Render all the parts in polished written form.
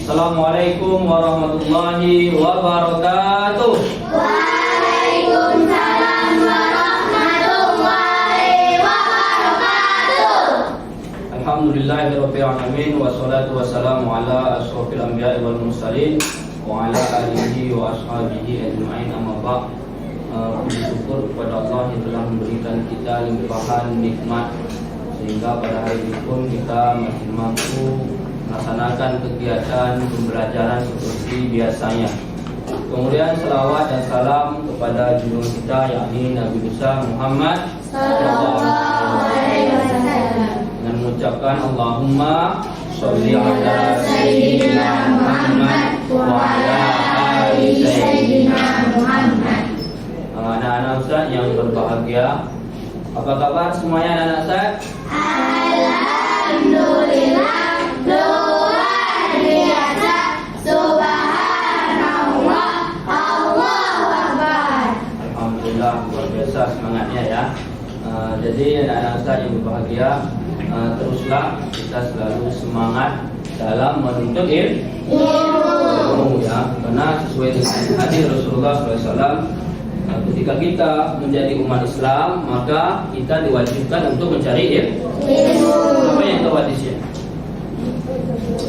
Assalamualaikum warahmatullahi wabarakatuh. Waalaikumsalam warahmatullahi wabarakatuh. Alhamdulillahirabbil alamin wassalatu wassalamu ala asyrofil anbiya'i wal mursalin wa ala alihi wa ashabihi ajma'in, amma ba'd. Puji syukur kepada Allah yang telah memberikan kita limpahan nikmat sehingga pada hari ini pun kita masih mampu melaksanakan kegiatan pembelajaran seperti biasanya. Kemudian selawat dan salam kepada junjungan kita yakni Nabi besar Muhammad sallallahu alaihi wasallam dengan mengucapkan Allahumma sholli ala sayyidina Muhammad wa ala ali sayyidina Muhammad. Anak-anak Ustaz yang berbahagia, apa kabar semuanya anak-anak Ustaz? Alhamdulillah, luar biasa, subhanallah, Allahu Akbar. Alhamdulillah, luar biasa semangatnya ya. Jadi anak-anak Ustaz yang berbahagia, teruslah kita selalu semangat dalam menuntut ilmu ya, karena sesuai dengan hadis Rasulullah SAW, ketika kita menjadi umat Islam maka kita diwajibkan untuk mencari ilmu. Apa yang tahu hadisnya?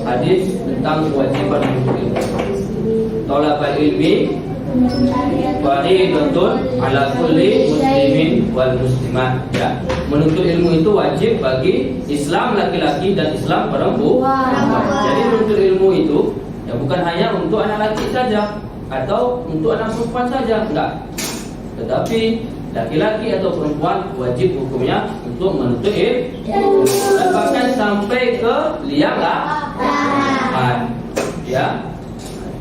Hadis tentang kewajiban menuntut ilmu. Thalabul ilmi fardhatun ala kulli muslimin wal muslimat ya. Menuntut ilmu itu wajib bagi Islam laki-laki dan Islam perempuan. Jadi menuntut ilmu itu ya bukan hanya untuk anak laki saja atau untuk anak perempuan saja, enggak. Tetapi laki-laki atau perempuan wajib hukumnya untuk menuntut ilmu, dan bahkan sampai ke liang lahat ya,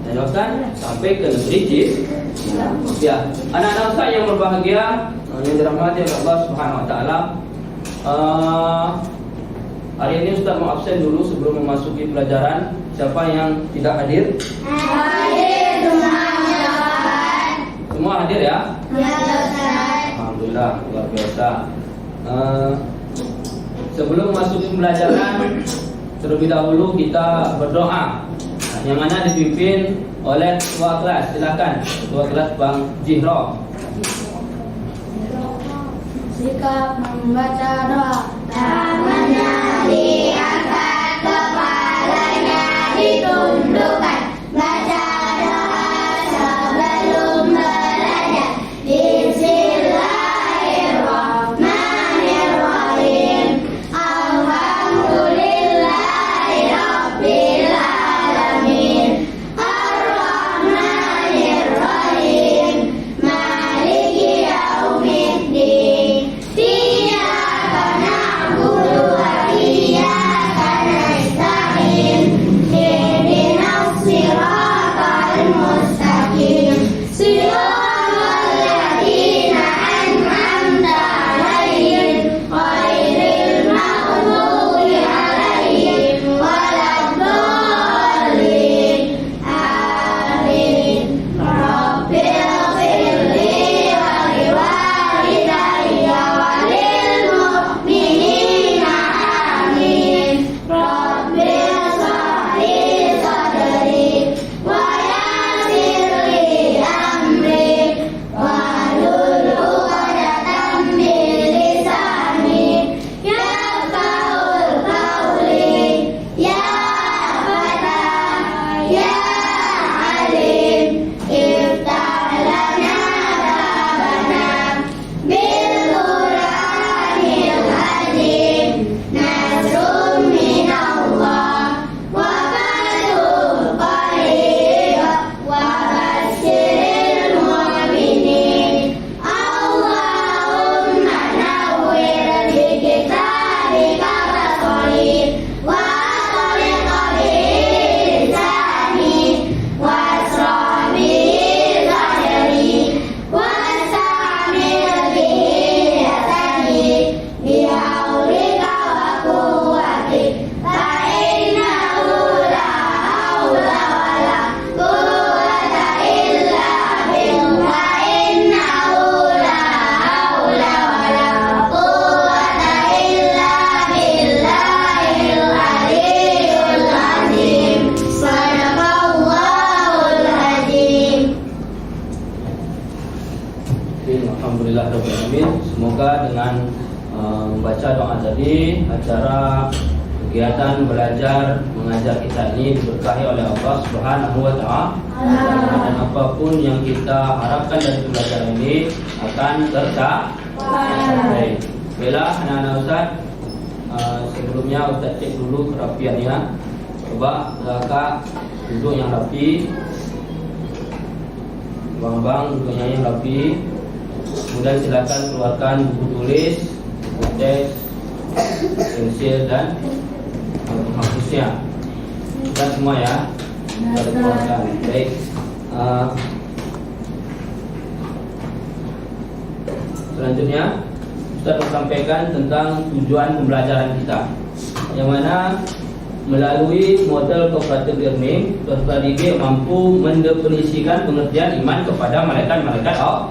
dan bahkan sampai ke negeri jin ya. Anak-anak Ustaz yang berbahagia yang dirahmati oleh Allah Subhanahu wa taala, hari ini Ustaz mau absen dulu sebelum memasuki pelajaran. Siapa yang tidak hadir? Hadir semuanya. Semua hadir ya? Ya Ustaz. Alhamdulillah, luar biasa. Sebelum masuk ke pembelajaran, terlebih dahulu kita berdoa, yang mana dipimpin oleh ketua kelas. Silakan ketua kelas Bang Jihro. Sikap membaca doa, tangannya diangkat, kepalanya ditundukkan, baca doa sebelum belajar. Bismillahirrahmanirrahim. Alhamdulillahirabbil alamin. Arrahmanirrahim. Maliki yaumiddin. Iyyaka na'budu wa iyyaka semoga dengan membaca doa tadi, acara kegiatan belajar mengajar kita ini diberkahi oleh Allah Subhanahu wa Ta'ala, dan apapun yang kita harapkan dari pembelajaran ini akan tercapai. Baiklah anak-anak Ustaz, sebelumnya Ustaz cek dulu kerapiannya. Coba kakak duduk yang rapi, bang duduknya yang rapi. Kemudian silakan keluarkan buku tulis, buku teks, pensil dan hapusnya. Kita semua ya, kita keluarkan. Baik. Selanjutnya Ustaz sampaikan tentang tujuan pembelajaran kita, yang mana melalui model cooperative learning, peserta didik mampu mendefinisikan pengertian iman kepada malaikat-malaikat Allah.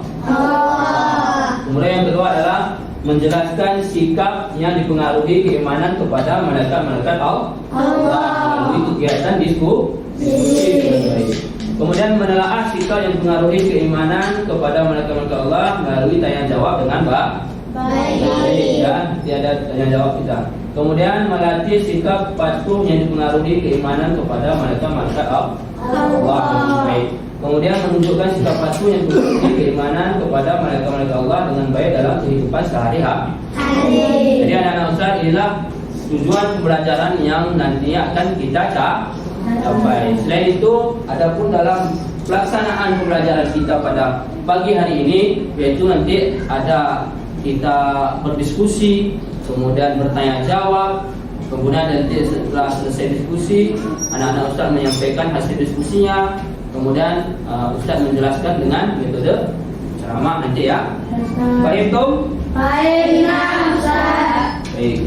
Kemudian yang kedua adalah menjelaskan sikap yang dipengaruhi keimanan kepada malaikat-malaikat Allah melalui kegiatan diskusi. Kemudian menelaah sikap yang dipengaruhi keimanan kepada malaikat-malaikat Allah melalui tanya jawab dengan baik ya, tiada tanya jawab kita. Kemudian melatih sikap patuh yang dipengaruhi keimanan kepada malaikat-malaikat Allah. Baik. Kemudian menunjukkan sikap patuh yang dipengaruhi keimanan kepada malaikat-malaikat Allah dengan baik dalam kehidupan sehari-hari. Jadi anak-anak Ustaz, inilah tujuan pembelajaran yang nantinya akan kita capai. Selain itu, adapun dalam pelaksanaan pembelajaran kita pada pagi hari ini, yaitu nanti ada kita berdiskusi, kemudian bertanya jawab, kemudian nanti setelah selesai diskusi, anak-anak Ustaz menyampaikan hasil diskusinya, kemudian Ustaz menjelaskan dengan metode ceramah nanti ya. Baik Tom? Baik, Ustaz. Baik.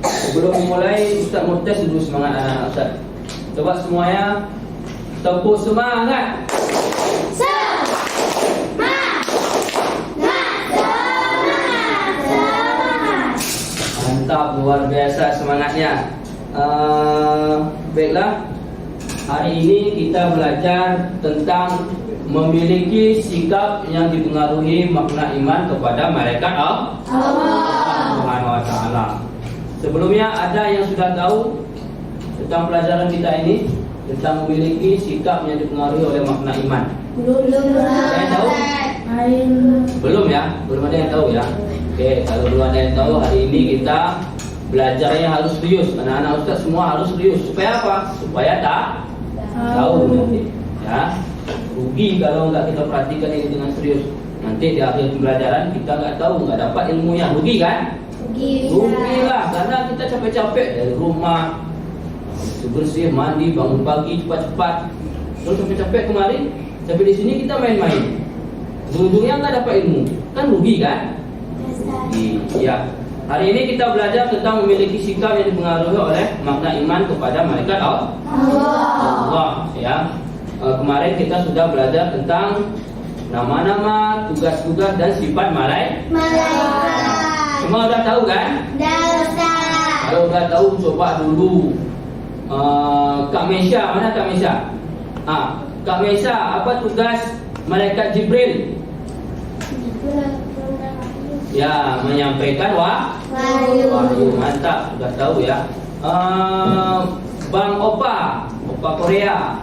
Sebelum memulai, Ustaz mau tes dulu semangat anak-anak Ustaz. Coba semuanya tepuk semangat. Mantap, luar biasa semangatnya. Baiklah, hari ini kita belajar tentang memiliki sikap yang dipengaruhi makna iman kepada malaikat Allah Subhanahu wa Ta'ala. Sebelumnya ada yang sudah tahu tentang pelajaran kita ini, tentang memiliki sikap yang dipengaruhi oleh makna iman? Belum. Ada yang tahu? Belum ya? Belum ada yang tahu ya? Oke, kalau belum ada yang tahu, hari ini kita belajarnya harus serius. Anak-anak Ustaz semua harus serius. Supaya apa? Supaya tahu nanti ya. Rugi kalau nggak kita perhatikan ini dengan serius. Nanti di akhir pembelajaran kita nggak tahu, nggak dapat ilmunya. Rugi kan? Rugi lah, karena kita capek-capek dari rumah, bersih, mandi, bangun pagi cepat-cepat, terus capek-capek kemarin, tapi di sini kita main-main. Ujung-ujungnya nggak dapat ilmu, kan rugi kan? Ya. Hari ini kita belajar tentang memiliki sikap yang dipengaruhi oleh makna iman kepada malaikat Allah. Ya. Kemarin kita sudah belajar tentang nama-nama, tugas-tugas dan sifat malaikat. Semua udah tahu kan? Kalau udah tahu, coba dulu. Kak Mesya, mana Kak Mesya? Kak Mesya, apa tugas malaikat Jibril? Ya, menyampaikan wahyu. Mantap, sudah tahu ya. Bang Opa Korea.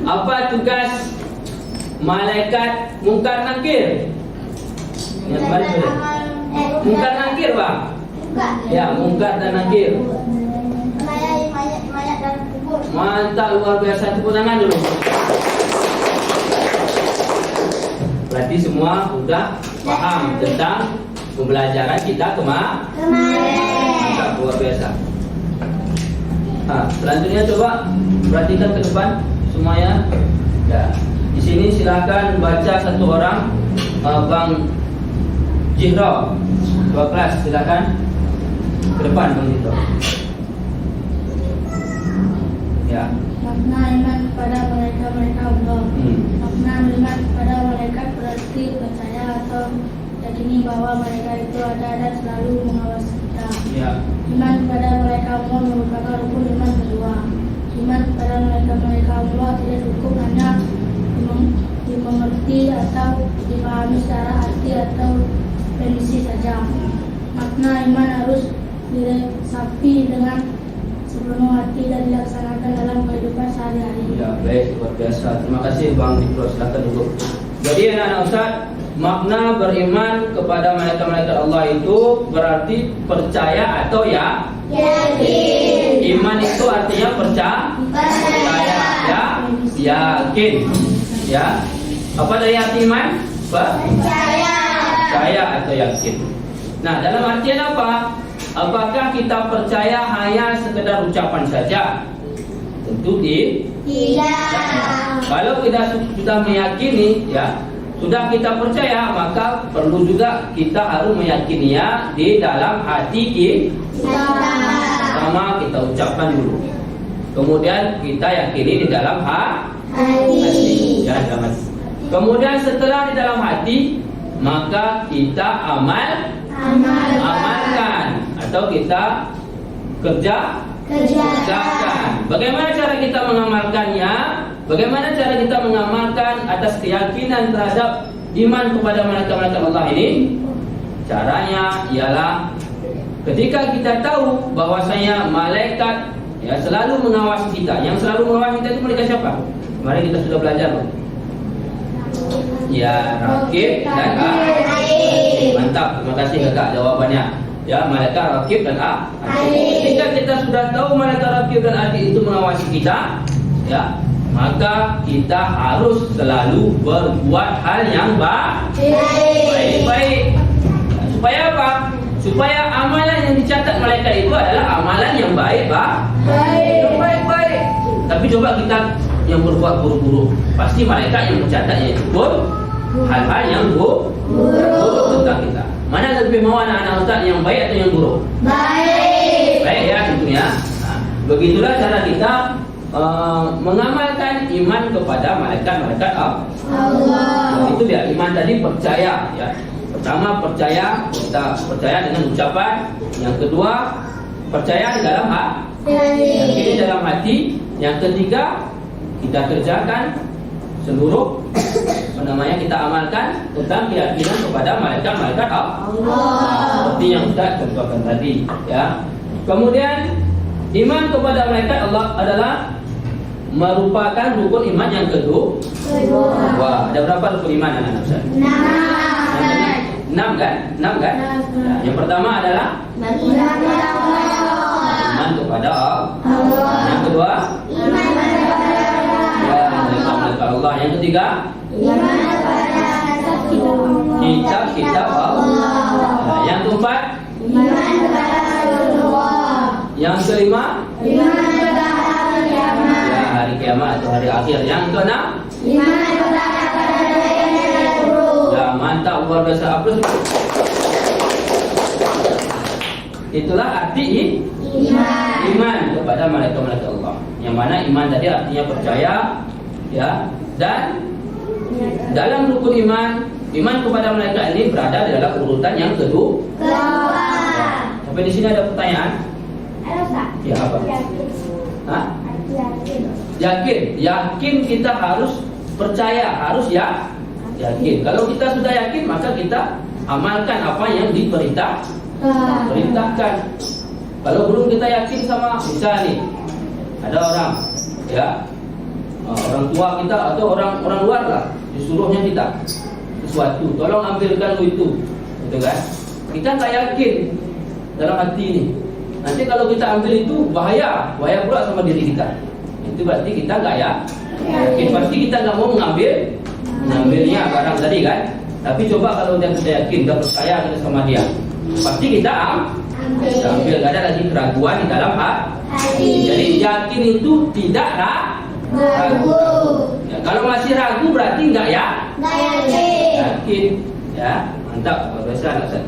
Apa tugas malaikat Munkar Nakir? Yang kemarin sudah. Munkar Nakir bang? Ya, Munkar dan Nakir. Mayat dalam kubur. Mantap, luar biasa, tepuk tangan dulu. Berarti semua sudah paham tentang pembelajaran kita kemarin. Mantap, luar biasa. Selanjutnya coba perhatikan ke depan semuanya. Ya. Di sini silakan baca satu orang, Bang Jihro, 2 kelas, silakan ke depan Bang Jihro. Ya. Makna iman kepada malaikat Allah. Makna iman kepada malaikat berarti percaya atau yakini bahwa mereka itu ada dan selalu mengawasi kita. Ya. Iman kepada malaikat Allah merupakan rukun iman kedua. Iman kepada malaikat Allah tidak cukup hanya dimengerti atau dipahami secara arti atau prediksi saja. Makna iman harus diresapi dengan sepenuh hati dan dilaksanakan dalam kehidupan sehari-hari. Ya, baik, luar biasa. Terima kasih Bang Dipro, silakan duduk. Jadi anak-anak Ustaz, makna beriman kepada malaikat-malaikat Allah itu berarti percaya atau ya? Yakin. Iman itu artinya percaya, ya, yakin, ya. Apa dari arti iman? Percaya atau yakin. Nah, dalam artian apa? Apakah kita percaya hanya sekedar ucapan saja? Tentu tidak. Kalau kita sudah meyakini, ya, sudah kita percaya, maka perlu juga kita harus meyakininya di dalam hati kita. Pertama kita ucapkan dulu, kemudian kita yakini di dalam hati. Ya, dalam hati. Kemudian setelah di dalam hati, maka kita amalkan atau kita kerjakan. Bagaimana cara kita mengamalkannya? Bagaimana cara kita mengamalkan atas keyakinan terhadap iman kepada malaikat-malaikat Allah ini? Caranya ialah ketika kita tahu bahwasanya malaikat ya selalu mengawasi kita. Yang selalu mengawasi kita itu malaikat siapa? Kemarin kita sudah belajar, Bang. Ya, Rakib dan Atid. Mantap, terima kasih Kakak jawabannya. Ya, malaikat Rakib dan Atid. Ketika kita sudah tahu malaikat Rakib dan Atid itu mengawasi kita, ya, maka kita harus selalu berbuat hal yang baik. Supaya apa? Supaya amalan yang dicatat malaikat itu adalah amalan yang baik. Tapi coba kita yang berbuat buruk-buruk, pasti malaikat yang mencatatnya itu pun hal-hal yang buruk tentang kita. Mana lebih mau anak-anak Ustaz, yang baik atau yang buruk? Baik ya, tentunya. Nah, begitulah cara kita mengamalkan iman kepada malaikat-malaikat Allah. Nah, itu dia iman tadi, percaya ya. Pertama percaya, kita percaya dengan ucapan. Yang kedua percaya di dalam hati. Yang dalam hati. Yang ketiga kita kerjakan seluruh kita amalkan tentang keyakinan kepada malaikat-malaikat Allah. Seperti yang Ustaz contohkan tadi ya. Kemudian iman kepada malaikat Allah adalah merupakan rukun iman yang kedua. Wah, ada berapa rukun iman anak-anak Ustaz? 6 kan? Ya. Yang pertama adalah iman kepada Allah. Yang kedua malaikat Allah. Yang ketiga kitab Allah. Nah, yang keempat yang kelima hari kiamat atau hari akhir. Yang keenam ya, mantap, luar biasa. Aplaus. Itulah arti iman kepada malaikat-malaikat Allah. Yang mana iman tadi artinya percaya ya, dan dalam rukun iman kepada malaikat ini berada dalam urutan yang kedua. Sampai di sini ada pertanyaan? Ya, apa? Yakin kita harus percaya, harus ya yakin. Kalau kita sudah yakin, maka kita amalkan apa yang diperintahkan. Kalau belum kita yakin sama, misalnya nih, ada orang ya, orang tua kita atau orang luar lah, disuruhnya kita sesuatu, tolong ambilkan itu, gitu kan? Kita tak yakin dalam hati ini. Nanti kalau kita ambil itu bahaya pula sama diri kita. Itu berarti kita nggak yakin. Pasti kita nggak mau mengambilnya barang tadi kan. Tapi coba kalau kita yakin, kita percaya kita sama dia, pasti kita ambil. Gak ada lagi keraguan di dalam hati. Jadi yakin itu tidak ragu. Ya, kalau masih ragu berarti nggak yakin. Ya, mantap. Biasa anak saya.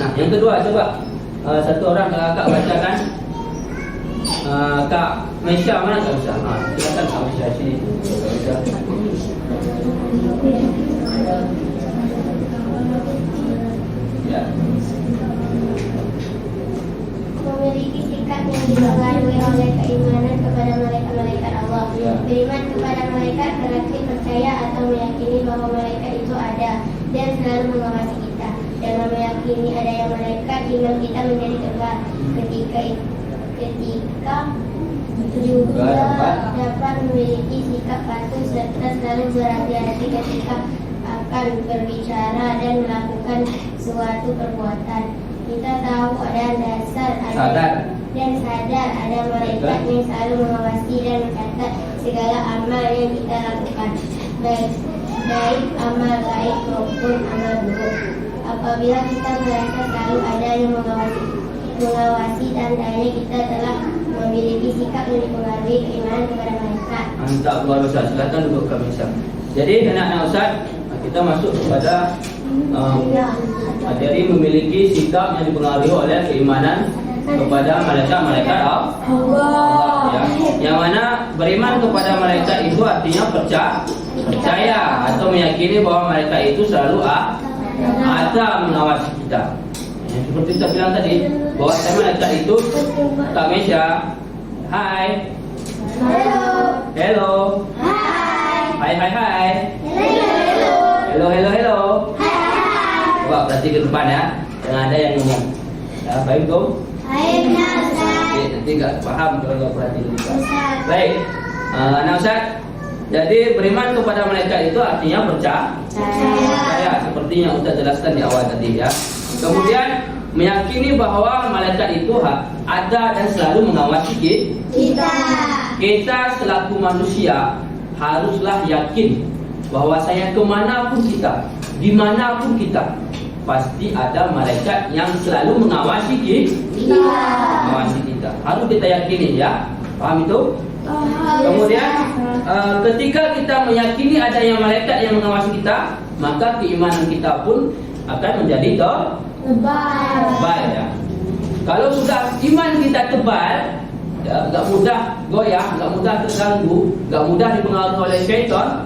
Nah, yang kedua coba satu orang kakak bacakan. Kak Maisha, mana Kak Maisha? Silakan Kak Maisha sini. Ya. Memiliki sikap yang dipengaruhi oleh keimanan kepada malaikat-malaikat Allah. Beriman kepada malaikat berarti percaya atau meyakini bahwa malaikat itu ada dan selalu mengawasi kita. Dengan meyakini adanya malaikat, iman kita menjadi tebal. Ketika juga dapat memiliki sikap patuh serta selalu berhati-hati ketika akan berbicara dan melakukan suatu perbuatan. Kita tahu sadar ada malaikat yang selalu mengawasi dan mencatat segala amal yang kita lakukan, baik amal baik maupun amal buruk. Apabila kita merasa selalu ada yang mengawasi tandanya kita telah memiliki sikap yang dipengaruhi keimanan kepada malaikat. Mantap, luar biasa. Silakan duduk kami Ustaz. Jadi anak-anak Ustaz, kita masuk kepada materi memiliki sikap yang dipengaruhi oleh keimanan kepada malaikat Allah. Ya. Yang mana beriman kepada malaikat itu artinya percaya atau meyakini bahwa malaikat itu selalu ada mengawasi kita. Ya, seperti kita bilang tadi, bahwa malaikat itu Kak Mesya, hai. Hello. Hai. Hello. Coba berarti ke depan ya. Jangan ada yang ngomong. Ya, baik tuh. Oke, nanti gak paham kalau gak perhatian. Baik, anak Ustaz. Jadi beriman kepada malaikat itu artinya percaya, seperti yang Ustaz jelaskan di awal tadi ya. Kemudian meyakini bahwa malaikat itu ada dan selalu mengawasi kita. Kita selaku manusia haruslah yakin bahwasanya kemanapun kita, dimanapun kita, pasti ada malaikat yang selalu mengawasi kita. Harus kita yakini ya. Paham itu? Kemudian ketika kita meyakini adanya malaikat yang mengawasi kita, maka keimanan kita pun akan menjadi tebal ya. Kalau sudah iman kita tebal, ya, gak mudah goyah, gak mudah terganggu, gak mudah dipengaruhi oleh syaitan,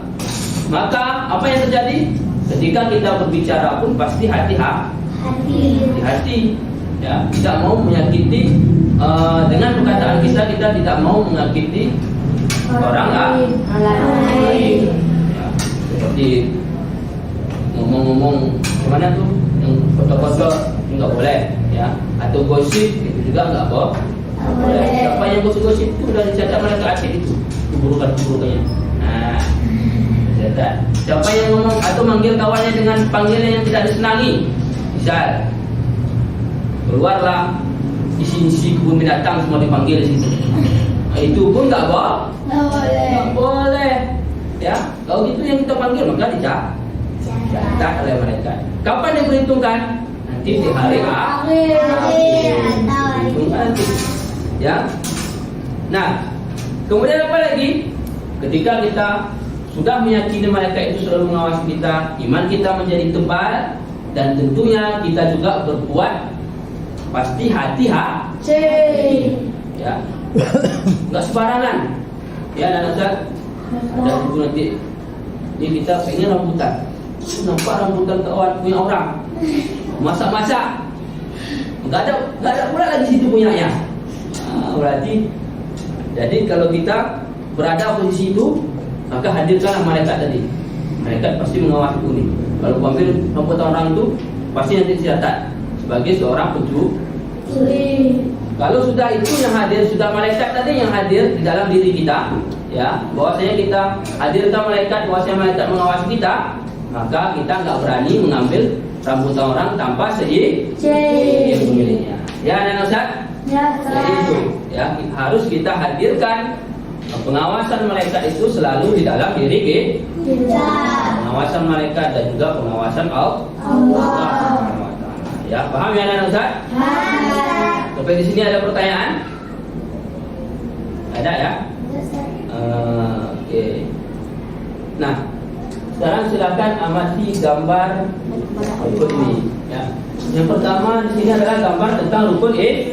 maka apa yang terjadi? Ketika kita berbicara pun pasti hati-hati ya, tidak mau menyakiti dengan perkataan kita tidak mau menyakiti orang lain ya, seperti ngomong-ngomong gimana tuh yang foto-foto nggak boleh ya, atau gosip itu juga nggak boleh. Siapa yang gosip itu udah dicatat malaikat acid itu keburukannya. Nah, siapa yang ngomong atau manggil kawannya dengan panggilan yang tidak disenangi, misal keluarlah isi kebun binatang semua dipanggil di situ, nah, itu pun nggak boleh ya. Kalau gitu yang kita panggil maka dicatat oleh mereka. Kapan diperhitungkan? Nanti di hari akhir nanti ya. Nah, kemudian apa lagi? Ketika kita sudah meyakini malaikat itu selalu mengawasi kita, iman kita menjadi tebal, dan tentunya kita juga berbuat pasti hati-hati ya, nggak sembarangan ya. Dan ada buku nanti ini kita pengen rambutan, nampak rambutan kawan punya orang, masak nggak ada pula lagi situ punyanya. Berarti jadi kalau kita berada posisi itu, maka hadirkanlah malaikat tadi. Malaikat pasti mengawasi ini. Kalau ambil rambutan orang itu pasti nanti dicatat sebagai seorang pencuri. Kalau sudah itu yang hadir, sudah malaikat tadi yang hadir di dalam diri kita, ya, bahwasanya kita hadirkan malaikat, bahwasanya malaikat mengawasi kita, maka kita nggak berani mengambil rambutan orang tanpa seizin pemiliknya. Ya, anak Ustaz? Ya, jadi itu, ya, harus kita hadirkan pengawasan malaikat itu selalu di dalam diri kita. Pengawasan malaikat dan juga pengawasan Allah. Ya, paham ya anak Ustaz? Sampai di sini ada pertanyaan? Ada ya? Oke. Nah, sekarang silakan amati gambar rukun ini. Ya. Yang pertama di sini adalah gambar tentang rukun iman.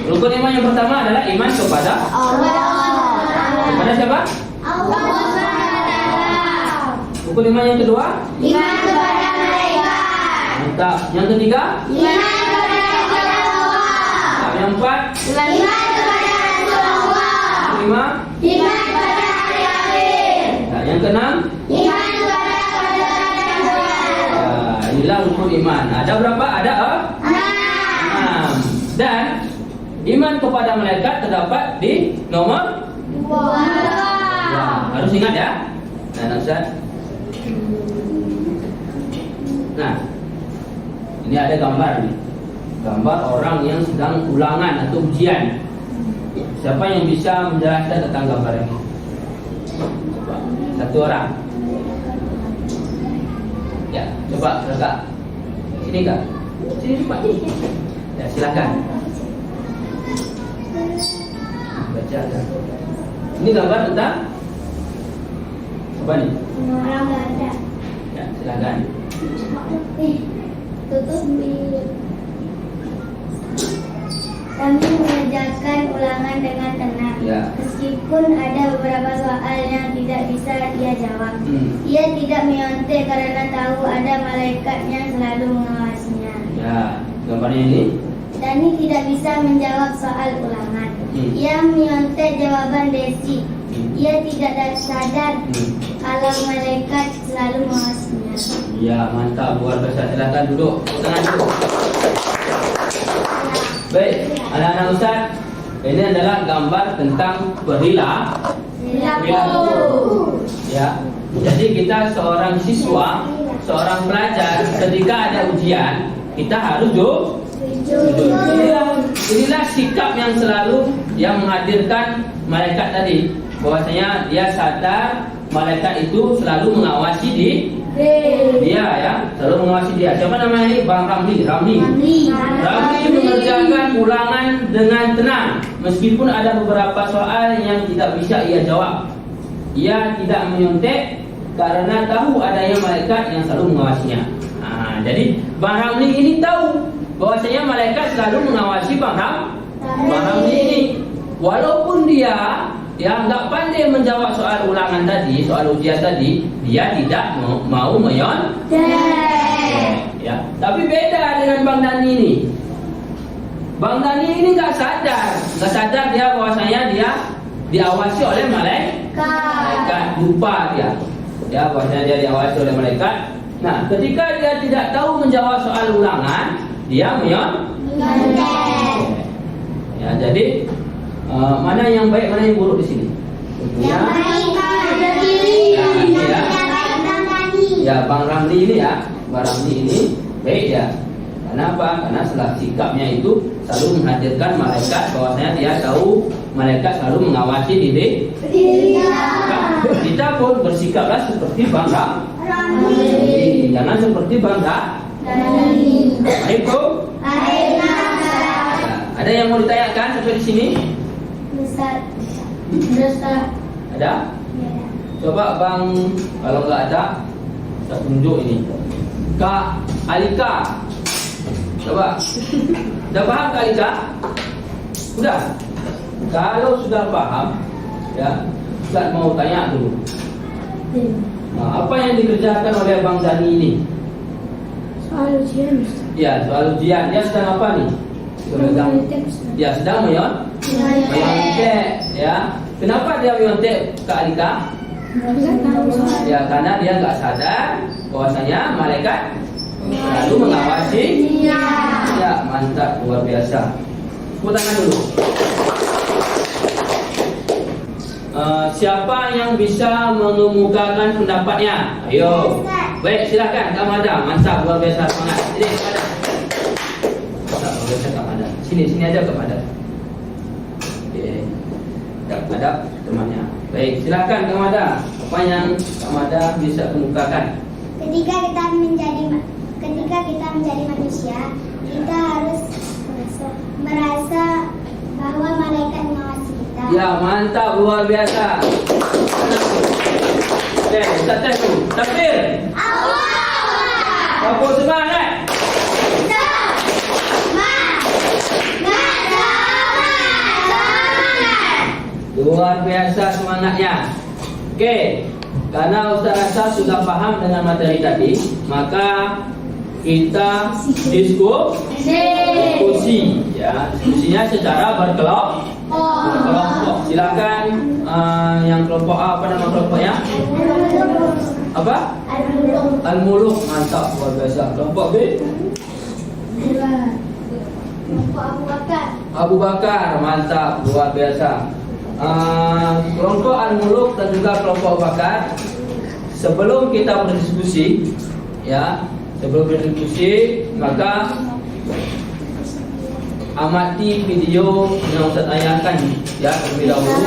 Rukun iman yang pertama adalah iman kepada Allah. Kepada siapa? Allah. Rukun iman yang kedua? Iman kepada malaikat. Mantap. Yang ketiga? Iman kepada Allah. Yang keempat? Iman kepada Rasulullah. Kelima? Iman kepada hari akhir. Nah, yang keenam? Iman kepada qadar dan qadar iman. Ada berapa? Ada 6. Dan iman kepada malaikat terdapat di nomor 2. ya, harus ingat ya. Nah, Ustaz. Nah, ini ada gambar nih. Gambar orang yang sedang ulangan atau ujian. Siapa yang bisa menjelaskan tentang gambar ini? Coba, satu orang. Ya, coba Kakak. Sini Kak. Sini Pak. Ya, silakan. Baca. Ini gambar tentang apa nih? Orang nggak ada. Ya, silakan. Tutup. Kami mengerjakan ulangan dengan tenang. Ya. Meskipun ada beberapa soal yang tidak bisa ia jawab. Ia tidak menyontek karena tahu ada malaikat yang selalu mengawasinya. Ya, gambarnya ini. Dani tidak bisa menjawab soal ulangan. Ia menyontek jawaban Desi. Ia tidak sadar kalau malaikat selalu mengawasinya. Ya, mantap, luar biasa. Silakan duduk. Tangan dulu. Baik, anak-anak Ustaz, ini adalah gambar tentang perilaku. Ya, jadi kita seorang siswa, seorang pelajar, ketika ada ujian, kita harus jujur. Inilah sikap yang selalu yang menghadirkan malaikat tadi, bahwasanya dia sadar malaikat itu selalu mengawasi dia ya, selalu mengawasi dia. Siapa namanya ini? Bang Ramli. Ramli mengerjakan ulangan dengan tenang, meskipun ada beberapa soal yang tidak bisa ia jawab. Ia tidak menyontek karena tahu adanya malaikat yang selalu mengawasinya. Jadi Bang Ramli ini tahu bahwasanya malaikat selalu mengawasi Bang Ramli ini, walaupun dia nggak pandai menjawab soal ulangan tadi, soal ujian tadi, dia tidak mau menyontek. Ya, tapi beda dengan Bang Dani ini. Bang Dani ini nggak sadar dia bahwasanya dia diawasi oleh malaikat. Lupa dia bahwasanya dia diawasi oleh malaikat. Nah, ketika dia tidak tahu menjawab soal ulangan, dia menyontek. Ya, jadi mana yang baik, mana yang buruk di sini? Tentunya ya Bang Ramli ini ya, Bang Ramli ini baik ya. Kenapa? Karena sikapnya itu selalu menghadirkan malaikat, bahwasanya dia tahu malaikat selalu mengawasi dirinya. Kita pun bersikaplah seperti Bang Ramli, jangan seperti Bang Dani. Baik Bu? Ada yang mau ditanyakan sampai di sini? Besar. Ada? Coba Bang, kalau nggak ada, kita tunjuk ini. Kak Alika, coba. Sudah paham Kak Alika? Sudah. Kalau sudah paham, ya, Ustaz mau tanya dulu. Nah, apa yang dikerjakan oleh Bang Dani ini? Soal ujian. Ya, soal ujian. Dia sedang apa nih? Ya, sedang menyontek. Ya, kenapa dia menyontek Kak Alika? Ya, karena dia nggak sadar bahwasanya malaikat selalu mengawasi. Ya, mantap, luar biasa. Tepuk tangan dulu. Siapa yang bisa mengemukakan pendapatnya? Ayo. Baik, silakan Kak Mada. Mantap, luar biasa, semangat. Sini Kak Mada. Luar biasa Kak Mada. Sini aja Kak Mada. Oke. Kak Mada temannya. Baik, silakan Kak Mada. Apa yang Kak Mada bisa kemukakan? Ketika kita menjadi manusia, kita harus merasa bahwa malaikat mengawasi kita. Ya, mantap, luar biasa. Oke, kita tes dulu. Takbir. Apa semangat? Luar biasa semangatnya. Oke, karena Ustaz rasa sudah paham dengan materi tadi, maka kita diskusi, ya, diskusinya secara berkelompok. Silakan yang kelompok A, apa nama kelompoknya? Apa? Al-Muluk, mantap, luar biasa. Kelompok B? Kelompok Abu Bakar. Abu Bakar, mantap, luar biasa. Kelompok Al-Muluk dan juga kelompok Abu Bakar. Sebelum kita berdiskusi, ya, maka amati video yang Ustaz tayangkan ya terlebih dahulu.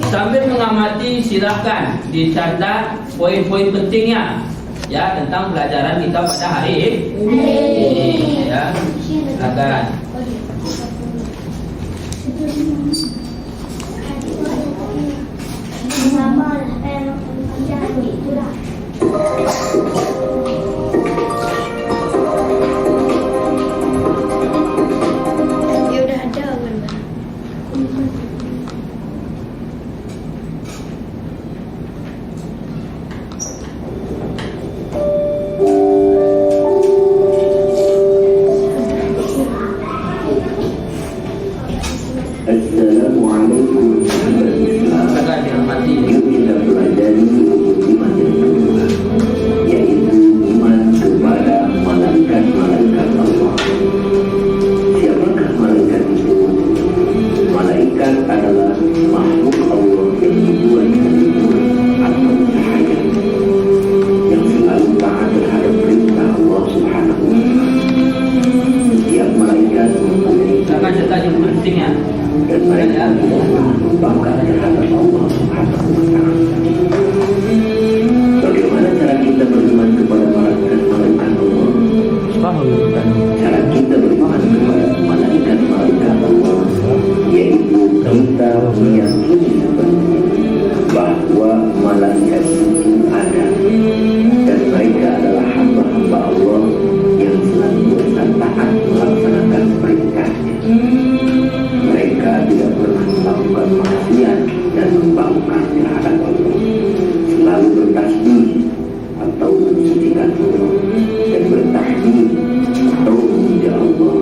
Sambil mengamati silahkan dicatat poin-poin pentingnya ya tentang pelajaran kita pada hari ini ya. Silakan. Ya udah ada kan, Bang? Assalamualaikum warahmatullahi wabarakatuh. Silakan diamati. Yuk kita pelajari iman yang kedua, yaitu iman kepada malaikat-malaikat Allah. Siapakah malaikat itu? Malaikat adalah makhluk Allah yang dibuat dari nur atau cahaya, yang selalu taat terhadap perintah Allah Subhanahu wa Ta'ala. Setiap malaikat mempunyai Silakan catat yang pentingnya. dan mereka bangga terhadap Allah Subhanahu wa Ta'ala. Bagaimana cara kita beriman kepada malaikat-malaikat Allah? Cara kita beriman kepada malaikat-malaikat Allah yaitu kita meyakini sepenuhnya bahwa malaikat itu ada dan mereka adalah hamba-hamba Allah yang senantiasa taat melaksanakan perintahnya. Mereka tidak pernah melakukan maksiat dan membangkang terhadap Allah, selalu bertasbih atau mensucikan Allah dan bertahmid atau memuja Allah.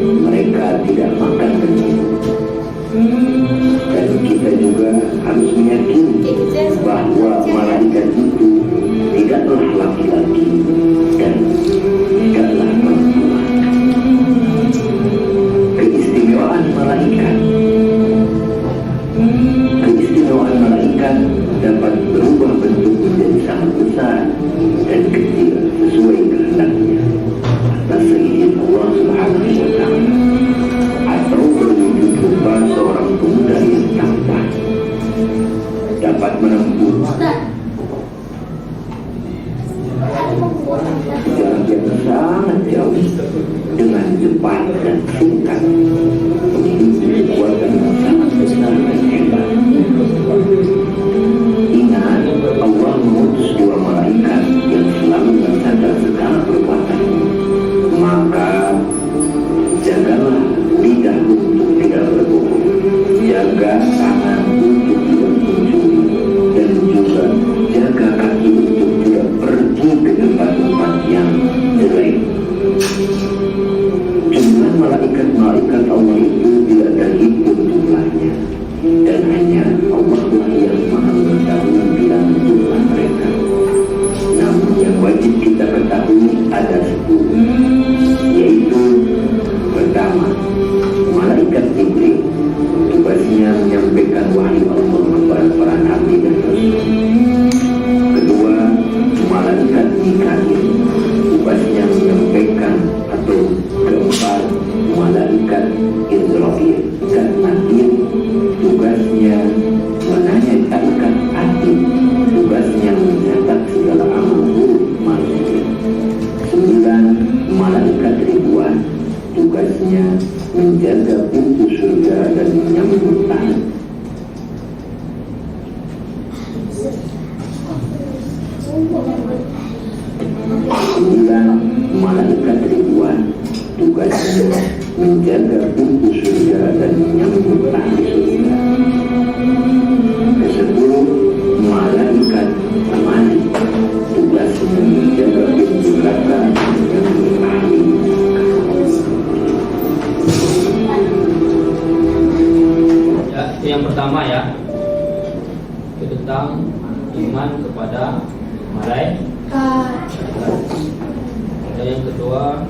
Mereka tidak makan dan minum. Dan kita juga harus meyakini bahwa malaikat itu tidaklah laki-laki dan tidaklah perempuan. Keistimewaan malaikat dapat berubah bentuk menjadi sangat besar dan kecil sesuai kehendaknya atas seizin Allah Subhanahu wa Ta'ala, atau berwujud rupa seorang pemuda yang tampan, dapat menempuh jarak yang sangat jauh dengan cepat dan singkat, memiliki kekuatan yang sangat besar dan hebat. Ingat, Allah mengutus dua malaikat yang selalu mencatat segala perbuatanmu. Maka jagalah lidah untuk tidak berbohong, jaga tangan untuk tidak mencuri, dan juga jaga kaki untuk tidak pergi ke tempat-tempat yang jelek. Jumlah malaikat-malaikat Allah itu tidak terhitung jumlahnya, dan hanya Allah lah yang maha mengetahui bilangan jumlah mereka. Namun yang wajib kita ketahui ada 10, yaitu pertama, malaikat Jibril, tugasnya menyampaikan wahyu Allah kepada para nabi dan rasul. Kedua, malaikat Mikail, tugasnya menyampaikan, atau keempat, malaikat Israfil dan Atil, tugasnya menanyakan Atil, tugasnya mencatat segala amal buruk manusia. 9, malaikat Ridwan, tugasnya menjaga pintu surga dan menyambut tamu. 9, malaikat Ridwan, tugasnya menjaga pintu surga dan menyambut tamu surga. 10, malaikat Amani, tugasnya menjaga pintu neraka dan menyambut ahli. Ya, itu yang pertama ya. Itu tentang iman kepada malaikat. Zakat. Dan yang kedua,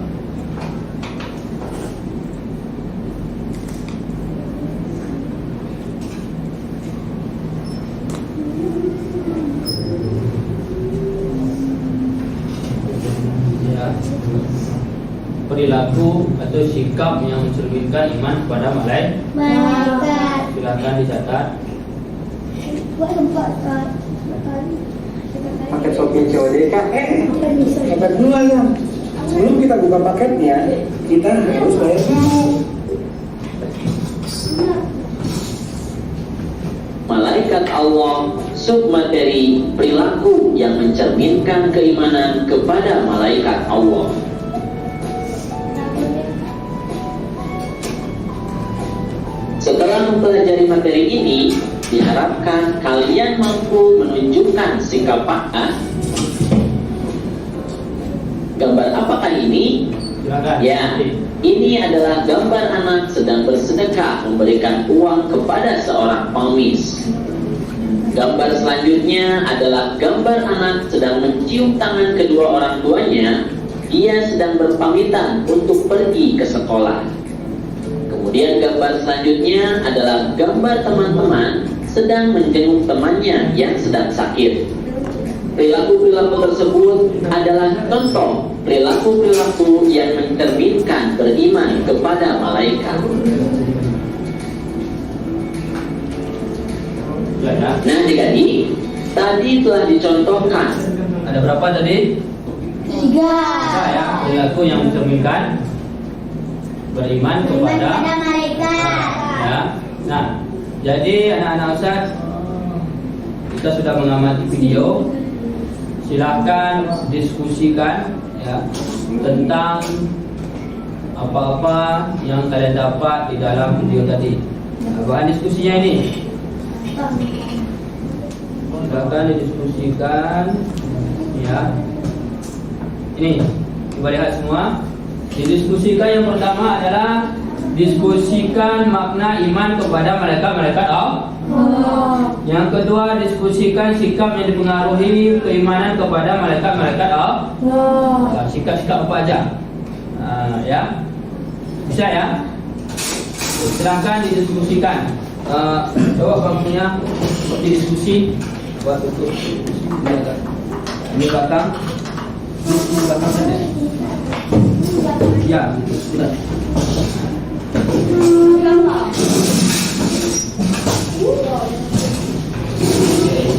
ya, perilaku atau sikap yang mencerminkan iman kepada Malaikat. Silakan dicatat. Paket Shopee COD Kak, dapat dua ya. Sebelum kita buka paketnya, kita harus bayar dulu. Malaikat Allah, submateri perilaku yang mencerminkan keimanan kepada malaikat Allah. Setelah mempelajari materi ini, diharapkan kalian mampu menunjukkan sikap taat. Gambar apakah ini? Silakan. Ya, ini adalah gambar anak sedang bersedekah memberikan uang kepada seorang pengemis. Gambar selanjutnya adalah gambar anak sedang mencium tangan kedua orang tuanya. Ia sedang berpamitan untuk pergi ke sekolah. Kemudian gambar selanjutnya adalah gambar teman-teman sedang menjenguk temannya yang sedang sakit. Perilaku-perilaku tersebut adalah contoh perilaku-perilaku yang mencerminkan beriman kepada malaikat. Ya. Nah, adik-adik, tadi telah dicontohkan. Ada berapa tadi? 3. Ya, perilaku yang mencerminkan beriman kepada malaikat. ya. Nah, jadi anak-anak Ustaz, kita sudah mengamati video. Silakan diskusikan ya tentang apa-apa yang kalian dapat di dalam video tadi. Nah, bahan diskusinya ini silakan didiskusikan ya. Ini coba lihat semua. Didiskusikan yang pertama adalah diskusikan makna iman kepada malaikat-malaikat Allah. Yang kedua, diskusikan sikap yang dipengaruhi keimanan kepada malaikat-malaikat Allah. Sikap-sikap apa aja? Ya, bisa ya? Silahkan didiskusikan. Coba bangkunya seperti diskusi. Buat untuk ini belakang. Ini belakang saja. Ya, sudah.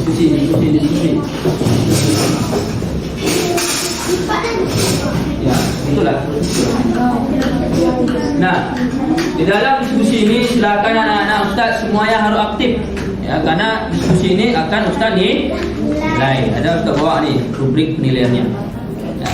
Diskusi. Ya, itulah. Nah, di dalam diskusi ini silakan anak-anak Ustaz semuanya harus aktif. Ya, karena diskusi ini akan Ustaz nilai. Ada Ustaz bawa nih rubrik penilaiannya. Ya.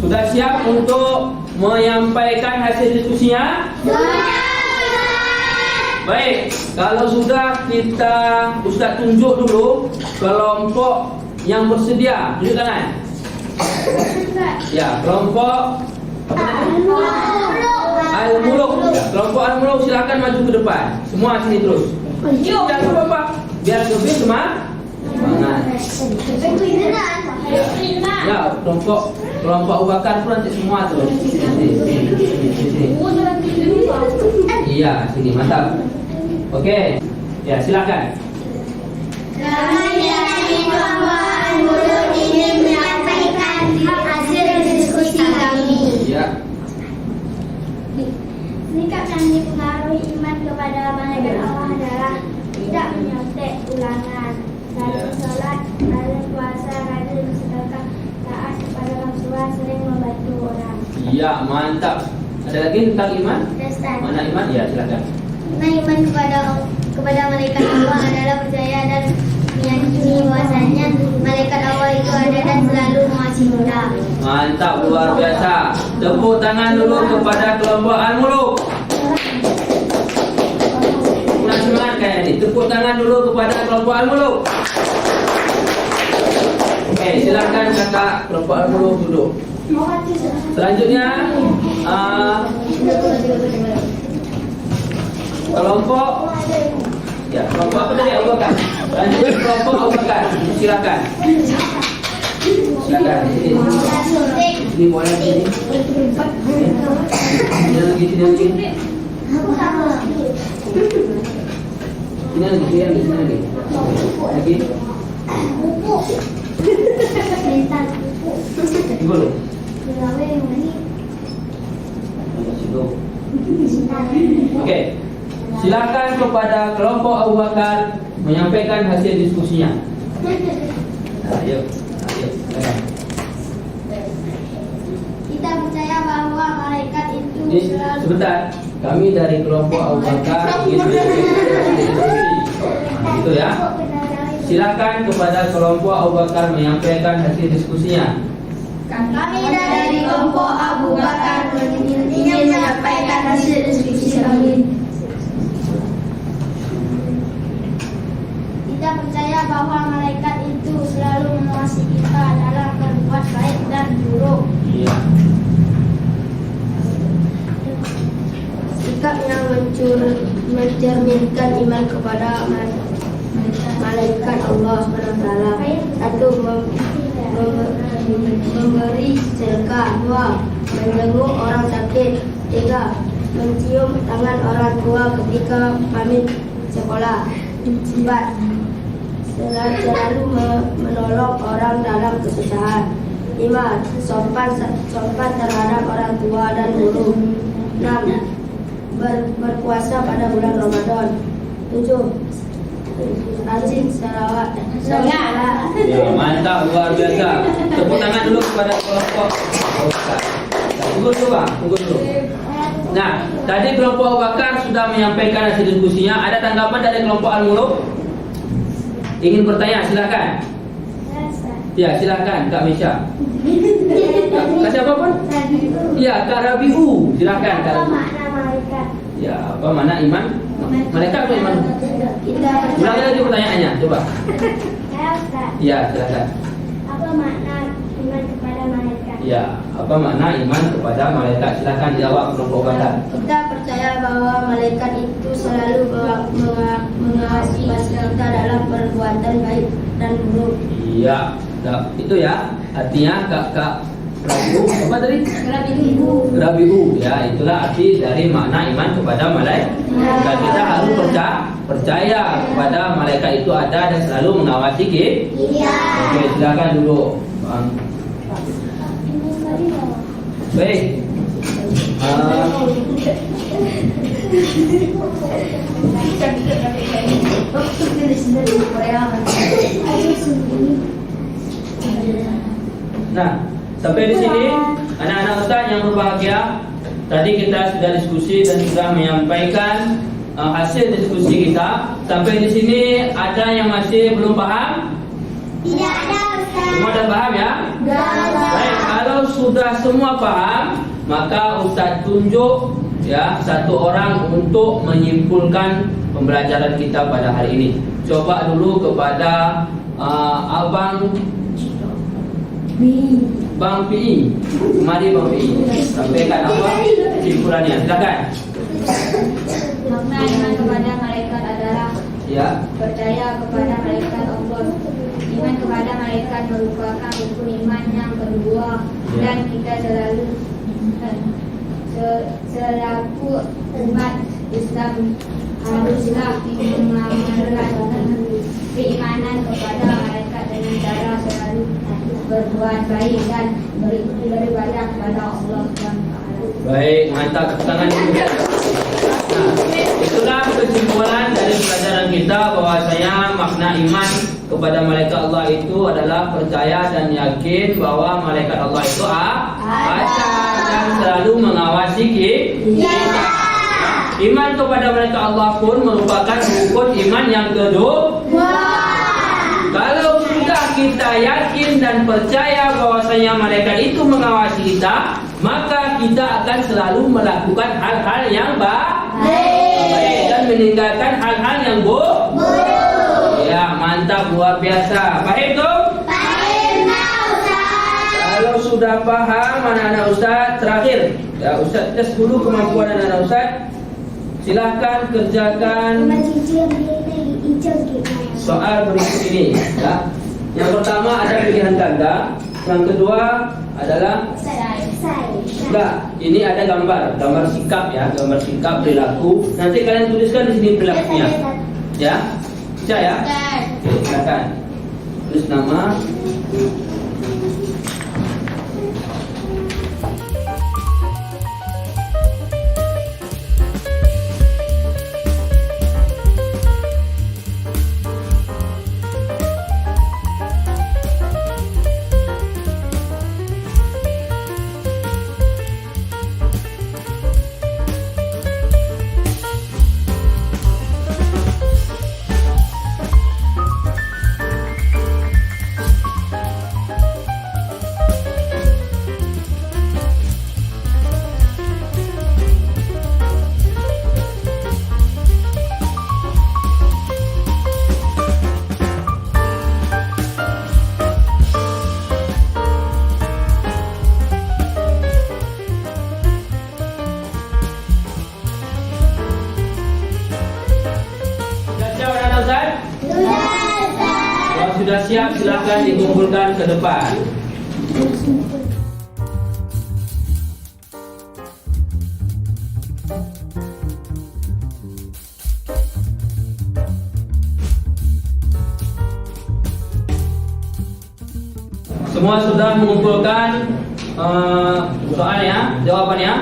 Sudah siap untuk menyampaikan hasil diskusinya? Baik, kalau sudah kita Ustaz tunjuk dulu kelompok yang bersedia. Tunjuk tangan. Ya, kelompok Al-Muluk. Ya, kelompok Al-Muluk silakan maju ke depan. Semua sini terus. Jangan apa-apa, biar lebih semangat. Ya, kelompok Abu Bakar pun nanti semua terus. Iya, sini mantap. Oke, ya silakan. Kami dari kelompok Al-Muluk ingin menyampaikan hasil diskusi kami. Ya. Sikap yang dipengaruhi iman kepada malaikat Allah adalah tidak menyontek ulangan, rajin sholat, rajin puasa, rajin bersedekah, taat kepada orang tua, sering membantu orang. Iya, mantap. Ada lagi tentang iman? Mana iman? Ya, silakan. Nah, iman kepada malaikat Allah adalah percaya dan meyakini bahwasanya malaikat Allah itu ada dan selalu mengasihi kita. Mantap, luar biasa. Tepuk tangan dulu kepada kelompok Al-Muluk. Kurang semangat kayak ini. Tepuk tangan dulu kepada kelompok Al-Muluk. Oke, silakan kakak kelompok Al-Muluk duduk. Selanjutnya kelompok apa tadi? Abu Bakar. Lanjut kelompok Abu Bakar. Silakan. Ini boleh sini. Sini lagi. Lagi. Boleh. Oke. Silakan kepada kelompok Abu Bakar menyampaikan hasil diskusinya. Ayo. Kita percaya bahwa malaikat itu selalu Sebentar, kami dari kelompok Abu Bakar ingin menyampaikan hasil diskusi. Itu ya. Silakan kepada kelompok Abu Bakar menyampaikan hasil diskusinya. Kami dari kelompok Abu Bakar ingin menyampaikan hasil diskusi kami. Kita percaya bahwa malaikat itu selalu mengawasi kita dalam berbuat baik dan buruk. Iya. Sikap yang mencerminkan iman kepada malaikat Allah SWT. Satu, memberi sedekah. Dua, menjenguk orang sakit. Tiga, mencium tangan orang tua ketika pamit sekolah. Empat, selalu menolong orang dalam kesusahan. 5. Sopan terhadap orang tua dan guru. 6. Berpuasa pada bulan Ramadan. 7. Rajin salawat. Ya, mantap, luar biasa. Tepuk tangan dulu kepada kelompok Abu Bakar. Tunggu dulu. Nah, tadi kelompok Abu Bakar sudah menyampaikan hasil diskusinya. Ada tanggapan dari kelompok Al-Muluk? Ingin bertanya, silakan. Ya, silakan Kak Misha. Kak siapa pun? Ya, Kak Rabiu. Silakan Kak Rabiu. Makna malaikat? Ya, apa mana iman? Malaikat atau iman? Ulangi lagi pertanyaannya, coba. Ya, silakan. Apa makna iman kepada malaikat? Ya, apa makna iman kepada malaikat? Silakan jawab kelompok Bakar. Kita percaya bahwa malaikat itu selalu mengawasi kita dalam perbuatan baik dan buruk. Iya, itu ya. Artinya Kak Rabiu apa tadi? Rabiu. Ya, itulah arti dari makna iman kepada malaikat. Dan kita harus percaya kepada malaikat itu ada dan selalu mengawasi kita. Iya. Oke, silakan duduk. Baik. Nah, sampai di sini anak-anak Ustaz yang berbahagia, tadi kita sudah diskusi dan sudah menyampaikan hasil diskusi kita. Sampai di sini ada yang masih belum paham? Tidak ada, Ustaz. Semua sudah paham ya? Baik, kalau sudah semua paham, maka Ustaz tunjuk ya satu orang untuk menyimpulkan pembelajaran kita pada hari ini. Coba dulu kepada Abang Bang Pi. Mari Bang Pi, sampaikan apa kesimpulannya. Silakan. Makna iman kepada malaikat adalah Ya. percaya kepada malaikat Allah. Iman kepada malaikat merupakan rukun iman yang kedua, dan kita selaku umat Islam haruslah mengamalkan keimanan kepada malaikat dengan cara selalu berbuat baik dan beribadah kepada Allah SWT. Baik, mantap, tepuk tangan dulu. Nah, itulah kesimpulan dari pelajaran kita bahwasanya makna iman kepada malaikat Allah itu adalah percaya dan yakin bahwa malaikat Allah itu ada dan selalu mengawasi kita. Iman kepada malaikat Allah pun merupakan rukun iman yang kedua. Kalau sudah kita yakin dan percaya bahwasanya malaikat itu mengawasi kita, maka kita akan selalu melakukan hal-hal yang baik dan meninggalkan hal-hal yang buruk. Ya, mantap, luar biasa. Paham tuh? Kalau sudah paham anak-anak Ustaz, terakhir ya Ustaz tes dulu kemampuan anak-anak Ustaz. Silahkan kerjakan soal berikut ini ya. Yang pertama ada pilihan ganda, yang kedua adalah enggak, ini ada gambar sikap ya, gambar sikap perilaku. Nanti kalian tuliskan di sini perilakunya. Ya. Bisa ya? Oke, silakan. Tulis nama. Kalau sudah siap, silakan dikumpulkan ke depan. Semua sudah mengumpulkan soalnya, jawabannya?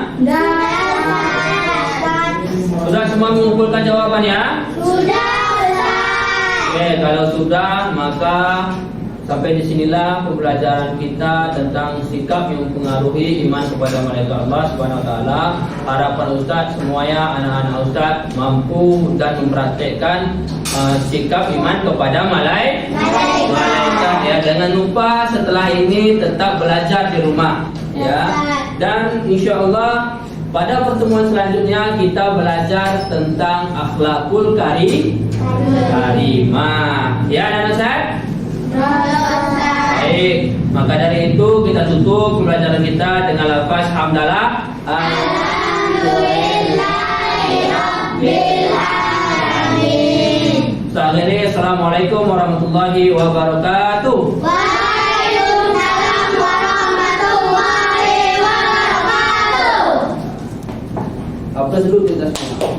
Sudah semua mengumpulkan jawabannya? Oke, kalau sudah, maka sampai disinilah pembelajaran kita tentang sikap yang mempengaruhi iman kepada malaikat Allah Subhanahu Wa Taala. Harapan Ustaz semuanya anak-anak Ustaz mampu dan mempraktekkan sikap iman kepada malaikat. Ya, jangan lupa setelah ini tetap belajar di rumah. Ya, dan insya Allah pada pertemuan selanjutnya kita belajar tentang akhlakul karimah. Ya, anak Ustaz? Baik, maka dari itu kita tutup pembelajaran kita dengan lafaz hamdalah. Assalamualaikum warahmatullahi wabarakatuh. Waalaikumsalam warahmatullahi wabarakatuh. Apa dulu kita semua?